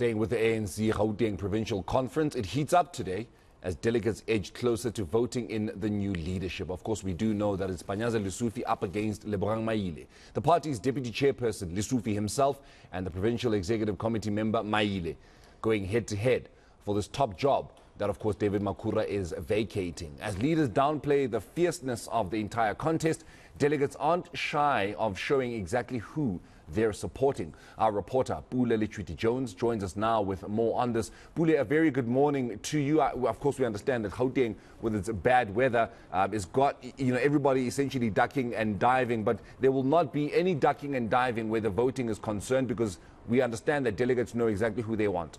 Staying with the ANC Gauteng provincial conference, it heats up today as delegates edge closer to voting in the new leadership. Of course, we do know that it's Panyaza Lesufi up against Lebogang Maile, the party's deputy chairperson Lesufi himself and the provincial executive committee member Maile going head to head for this top job that, of course, David Makhura is vacating. As leaders downplay the fierceness of the entire contest, delegates aren't shy of showing exactly who they're supporting. Our reporter, Pule Lichwiti-Jones, joins us now with more on this. Pule, a very good morning to you. Of course, we understand that Gauteng, with its bad weather, has got everybody essentially ducking and diving, but there will not be any ducking and diving where the voting is concerned, because we understand that delegates know exactly who they want.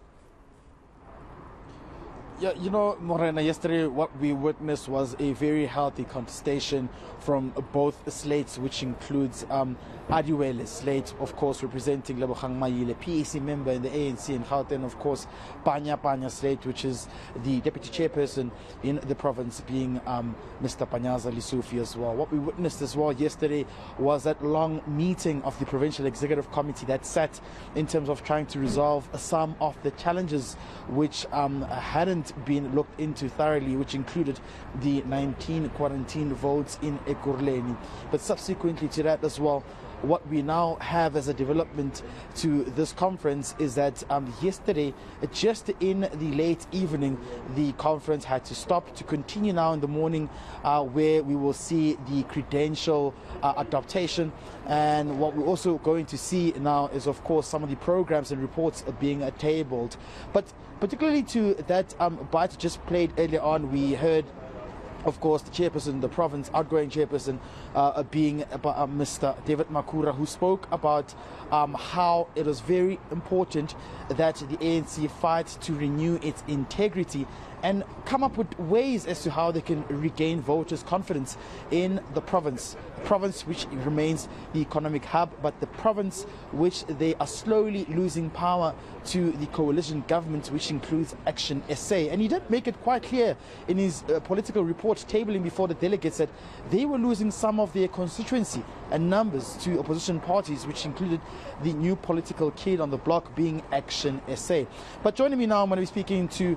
Yeah, Morena, yesterday what we witnessed was a very healthy contestation from both slates, which includes Adiwele slate, of course, representing Lebogang Maile, PAC member in the ANC in Gauteng, of course, Panya slate, which is the deputy chairperson in the province, being Mr. Panyaza Lesufi as well. What we witnessed as well yesterday was that long meeting of the provincial executive committee that sat in terms of trying to resolve some of the challenges which hadn't been looked into thoroughly, which included the 19 quarantine votes in Ekurhuleni. But subsequently to that as well, what we now have as a development to this conference is that yesterday, just in the late evening, the conference had to stop to continue now in the morning, where we will see the credential adaptation. And what we're also going to see now is, of course, some of the programs and reports being tabled. But particularly to that bite just played earlier on, we heard, of course, the chairperson, the province, outgoing chairperson, being Mr. David Makhura, who spoke about how it is very important that the ANC fight to renew its integrity and come up with ways as to how they can regain voters' confidence in the province which remains the economic hub, but the province which they are slowly losing power to the coalition government, which includes Action SA. And he did make it quite clear in his political report tabling before the delegates that they were losing some of their constituency and numbers to opposition parties, which included the new political kid on the block being Action SA. But joining me now, I'm going to be speaking to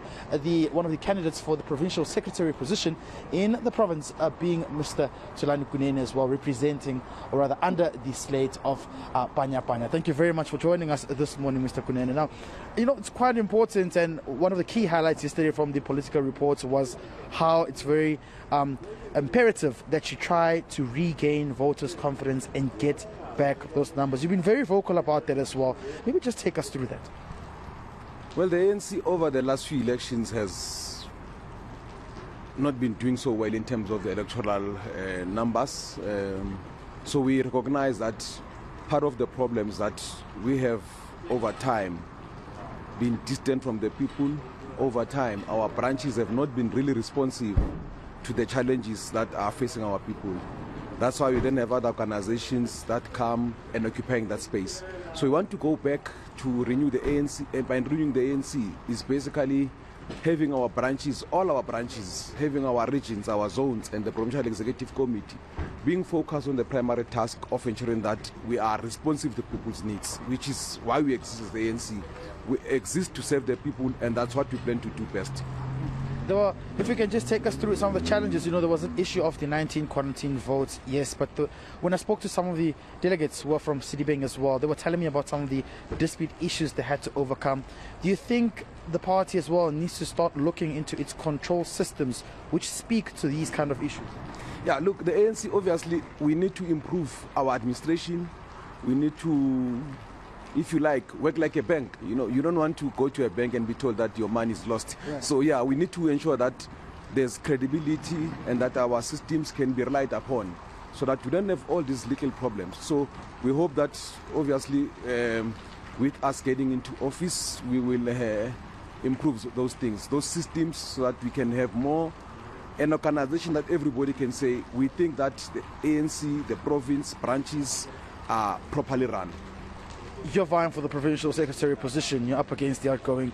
one of the candidates for the provincial secretary position in the province, being Mr. Tshilani Kunene as well, representing, or rather under the slate of Panya. Thank you very much for joining us this morning, Mr. Kunene. Now, it's quite important, and one of the key highlights yesterday from the political reports was how it's very imperative that you try to regain voters' confidence and get back those numbers. You've been very vocal about that as well. Maybe just take us through that. Well, the ANC over the last few elections has not been doing so well in terms of the electoral numbers. So we recognize that part of the problems that we have over time been distant from the people. Over time, our branches have not been really responsive to the challenges that are facing our people. That's why we then have other organizations that come and occupying that space. So we want to go back to renew the ANC, and by renewing the ANC is basically having our branches, all our branches, having our regions, our zones, and the provincial executive committee being focused on the primary task of ensuring that we are responsive to people's needs, which is why we exist as the ANC. We exist to serve the people, and that's what we plan to do best. If you can just take us through some of the challenges, there was an issue of the 19 quarantine votes, yes, but when I spoke to some of the delegates who are from Sidibeng as well, they were telling me about some of the dispute issues they had to overcome. Do you think the party as well needs to start looking into its control systems which speak to these kind of issues? Yeah, look, the ANC, obviously, we need to improve our administration. We need to, if you like, work like a bank. You don't want to go to a bank and be told that your money is lost. Yeah. So yeah, we need to ensure that there's credibility and that our systems can be relied upon, so that we don't have all these little problems. So we hope that obviously with us getting into office, we will improve those things, those systems, so that we can have more an organization that everybody can say, we think that the ANC, the province branches are properly run. You're vying for the provincial secretary position. You're up against the outgoing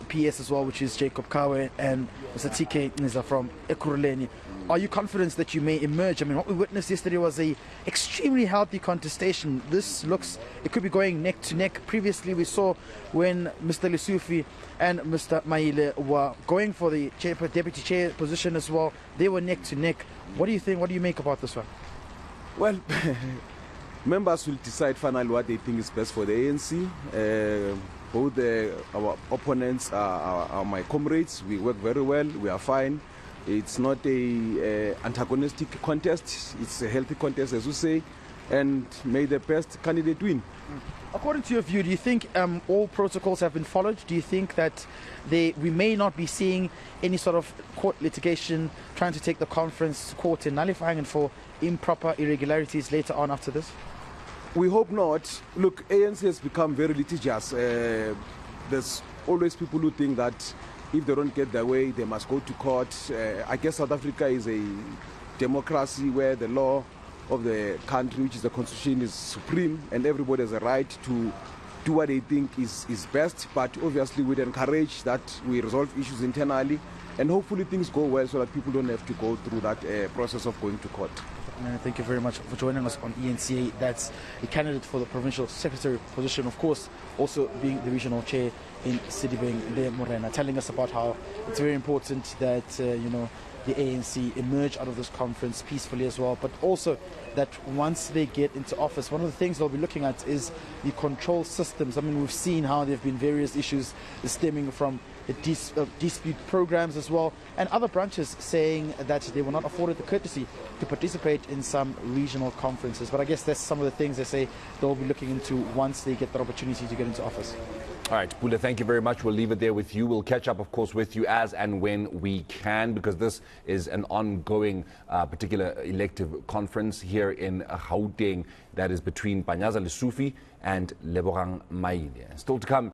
PS as well, which is Jacob Kawe and Mr. TK Niza from Ekurhuleni. are you confident that you may emerge? I mean, what we witnessed yesterday was a extremely healthy contestation. This looks, it could be going neck to neck. Previously, we saw when Mr. Lesufi and Mr. Maile were going for the deputy chair position as well. They were neck to neck. What do you think? What do you make about this one? Well, members will decide finally what they think is best for the ANC. Both our opponents are my comrades. We work very well. We are fine. It's not a antagonistic contest. It's a healthy contest, as you say. And may the best candidate win. According to your view, do you think all protocols have been followed? Do you think that we may not be seeing any sort of court litigation trying to take the conference to court and nullifying it for improper irregularities later on after this? We hope not. Look, ANC has become very litigious. There's always people who think that if they don't get their way, they must go to court. I guess South Africa is a democracy where the law of the country, which is the constitution, is supreme, and everybody has a right to do what they think is best. But obviously we'd encourage that we resolve issues internally, and hopefully things go well so that people don't have to go through that process of going to court. Thank you very much for joining us on ENCA. That's a candidate for the provincial secretary position, of course, also being the regional chair in Sidibeng, Le Morena, telling us about how it's very important that the ANC emerge out of this conference peacefully as well, but also that once they get into office, one of the things they'll be looking at is the control systems. I mean, we've seen how there have been various issues stemming from the dispute programs as well, and other branches saying that they were not afforded the courtesy to participate in some regional conferences. But I guess that's some of the things they say they'll be looking into once they get that opportunity to get into office. All right, Pula, thank you very much. We'll leave it there with you. We'll catch up, of course, with you as and when we can, because this is an ongoing particular elective conference here in Gauteng that is between Panyaza Lesufi and Lebogang Maile. Still to come.